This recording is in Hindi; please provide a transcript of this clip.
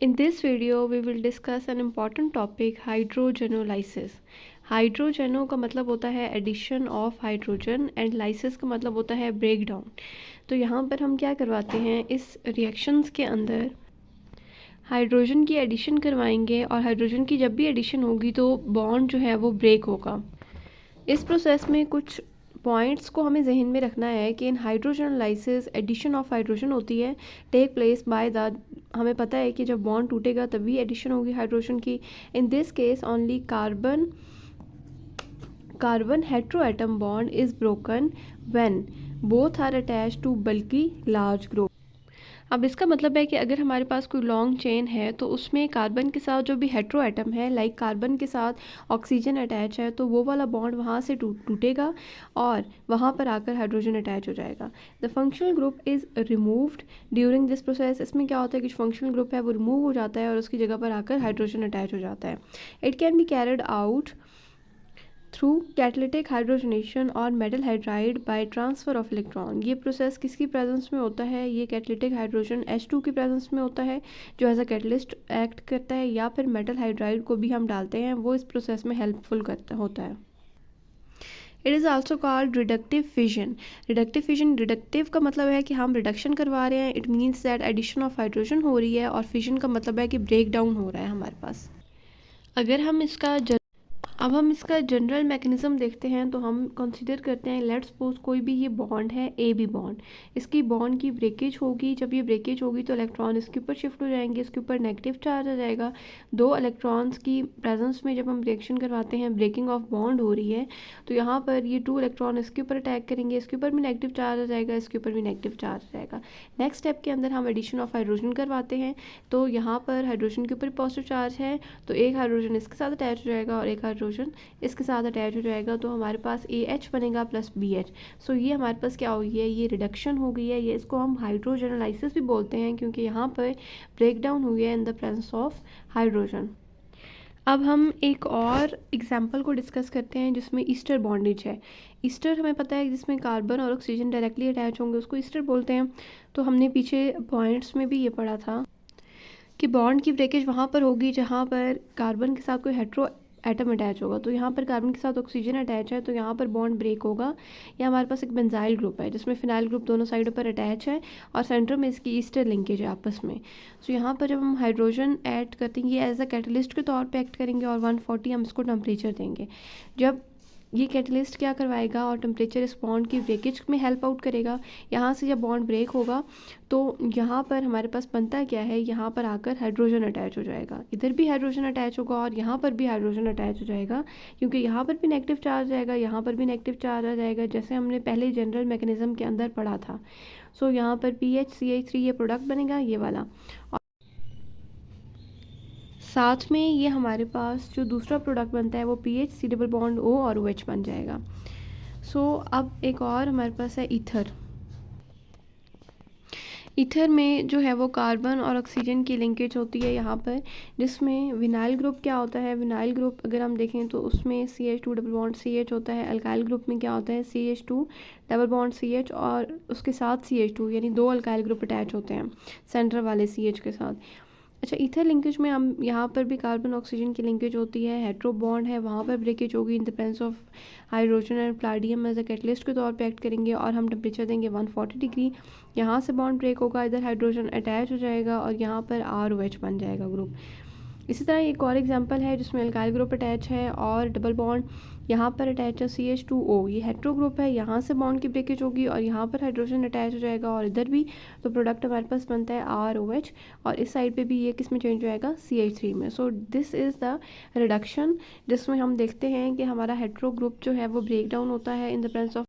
In this video, we will discuss an important topic, hydrogenolysis. हाइड्रोजेनो का मतलब होता है addition of hydrogen and lysis का मतलब होता है ब्रेक डाउन। तो यहाँ पर हम क्या करवाते हैं, इस रिएक्शंस के अंदर हाइड्रोजन की एडिशन करवाएंगे और हाइड्रोजन की जब भी एडिशन होगी तो बॉन्ड जो है वो ब्रेक होगा। इस प्रोसेस में कुछ पॉइंट्स को हमें जहन में रखना है कि इन हाइड्रोजनलाइसिस एडिशन ऑफ हाइड्रोजन होती है टेक प्लेस बाय द, हमें पता है कि जब बॉन्ड टूटेगा तभी एडिशन होगी हाइड्रोजन की। In this case only carbon heteroatom bond is broken when both are attached to बल्कि लार्ज ग्रुप। अब इसका मतलब है कि अगर हमारे पास कोई लॉन्ग चेन है तो उसमें कार्बन के साथ जो भी हेट्रो एटम है, लाइक कार्बन के साथ ऑक्सीजन अटैच है, तो वो वाला बॉन्ड वहाँ से टूटेगा और वहाँ पर आकर हाइड्रोजन अटैच हो जाएगा। The functional group is removed during this process. इसमें क्या होता है कि जो फंक्शनल ग्रुप है वो रिमूव हो जाता है और उसकी जगह पर आकर हाइड्रोजन अटैच हो जाता है। It can be carried out through catalytic hydrogenation और metal hydride by transfer of electron. ये प्रोसेस किसकी प्रेजेंस में होता है, ये कैटालिटिक हाइड्रोजन H2 की प्रेजेंस में होता है जो एज अ कैटलिस्ट एक्ट करता है, या फिर मेटल हाइड्राइड को भी हम डालते हैं, वो इस प्रोसेस में हेल्पफुल होता है। It is also called reductive fission. Reductive का मतलब है कि हम रिडक्शन करवा रहे हैं। It means that addition of hydrogen हो रही है, और फिजन का मतलब है कि ब्रेक डाउन हो रहा है हमारे पास। अगर हम इसका अब हम इसका जनरल मैकेनिज्म देखते हैं तो हम कंसीडर करते हैं, लेट्स सपोज कोई भी ये बॉन्ड है, ए बी बॉन्ड, इसकी बॉन्ड की ब्रेकेज होगी। जब ये ब्रेकेज होगी तो इलेक्ट्रॉन इसके ऊपर शिफ्ट हो जाएंगे, इसके ऊपर नेगेटिव चार्ज आ जाएगा। दो इलेक्ट्रॉन्स की प्रेजेंस में जब हम रिएक्शन करवाते हैं, ब्रेकिंग ऑफ बॉन्ड हो रही है, तो यहाँ पर ये 2 इलेक्ट्रॉन इसके ऊपर अटैक करेंगे, इसके ऊपर भी नेगेटिव चार्ज आ जाएगा, इसके ऊपर भी नेगेटिव चार्ज आ जाएगा। नेक्स्ट स्टेप के अंदर हम एडिशन ऑफ हाइड्रोजन करवाते हैं, तो यहाँ पर हाइड्रोजन के ऊपर पॉजिटिव चार्ज है, तो एक हाइड्रोजन इसके साथ अटैच हो जाएगा और एक हाइड्रोजन इसके साथ अटैच हो जाएगा, तो हमारे पास AH बनेगा प्लस BH। सो ये हमारे पास क्या हो गई है, ये रिडक्शन हो गई है। ये इसको हम हाइड्रोजनलाइसिस भी बोलते हैं क्योंकि यहाँ पर ब्रेक डाउन हो गया इन द प्रेजेंस ऑफ हाइड्रोजन। अब हम एक और एग्जाम्पल को डिस्कस करते हैं जिसमें ईस्टर बॉन्डेज है। ईस्टर हमें पता है जिसमें कार्बन और ऑक्सीजन डायरेक्टली अटैच होंगे, उसको ईस्टर बोलते हैं। तो हमने पीछे पॉइंट्स में भी ये पढ़ा था कि बॉन्ड की ब्रेकेज वहाँ पर होगी जहाँ पर कार्बन के साथ कोई हेट्रो एटम अटैच होगा। तो यहाँ पर कार्बन के साथ ऑक्सीजन अटैच है, तो यहाँ पर बॉन्ड ब्रेक होगा। या हमारे पास एक बेंजाइल ग्रुप है जिसमें फिनाइल ग्रुप दोनों साइडों पर अटैच है और सेंटर में इसकी ईस्टर लिंकेज है आपस में। सो यहाँ पर जब हम हाइड्रोजन ऐड करते हैं, ये एज अ कैटलिस्ट के तौर पे एक्ट करेंगे और 140 हम इसको टेम्परेचर देंगे। जब ये कैटलिस्ट क्या करवाएगा और टेम्परेचर इस बॉन्ड की ब्रेकेज में हेल्प आउट करेगा। यहाँ से जब बॉन्ड ब्रेक होगा तो यहाँ पर हमारे पास बनता क्या है, यहाँ पर आकर हाइड्रोजन अटैच हो जाएगा, इधर भी हाइड्रोजन अटैच होगा और यहाँ पर भी हाइड्रोजन अटैच हो जाएगा, क्योंकि यहाँ पर भी नेगेटिव चार्ज आएगा, यहाँ पर भी नेगेटिव चार्ज आ जाएगा, जैसे हमने पहले जनरल मैकेनिज्म के अंदर पढ़ा था। सो यहाँ पर PHCH3 ये प्रोडक्ट बनेगा, ये वाला। साथ में ये हमारे पास जो दूसरा प्रोडक्ट बनता है वो PHC डबल बॉन्ड O और OH बन जाएगा। सो अब एक और हमारे पास है ईथर। ईथर में जो है वो कार्बन और ऑक्सीजन की लिंकेज होती है यहाँ पर, जिसमें विनाइल ग्रुप क्या होता है। विनाइल ग्रुप अगर हम देखें तो उसमें CH2 डबल बॉन्ड CH होता है। अल्काइल ग्रुप में क्या होता है, CH2 डबल बॉन्ड CH और उसके साथ CH2, यानी 2 अल्काइल ग्रुप अटैच होते हैं सेंटर वाले CH के साथ। अच्छा, ईथर लिंकेज में हम यहाँ पर भी कार्बन ऑक्सीजन की लिंकेज होती है, हेट्रो बॉन्ड है, वहाँ पर ब्रेकेज होगी in the presence of hydrogen and palladium as a catalyst के तौर पे एक्ट करेंगे और हम टेम्परेचर देंगे 140 डिग्री। यहाँ से बॉन्ड ब्रेक होगा, इधर हाइड्रोजन अटैच हो जाएगा और यहाँ पर ROH बन जाएगा ग्रुप। इसी तरह एक और एग्जांपल है जिसमें अल्काइल ग्रुप अटैच है और डबल बॉन्ड यहाँ पर अटैच है CH2O, ये हेट्रो ग्रुप है, यहाँ से बॉन्ड की ब्रेकेज होगी और यहाँ पर हाइड्रोजन अटैच हो जाएगा और इधर भी, तो प्रोडक्ट हमारे पास बनता है ROH और इस साइड पे भी ये किस में चेंज हो जाएगा, CH3 में। So this is the reduction जिसमें हम देखते हैं कि हमारा हेट्रो ग्रुप जो है वो ब्रेक डाउन होता है इन द प्रेजेंस ऑफ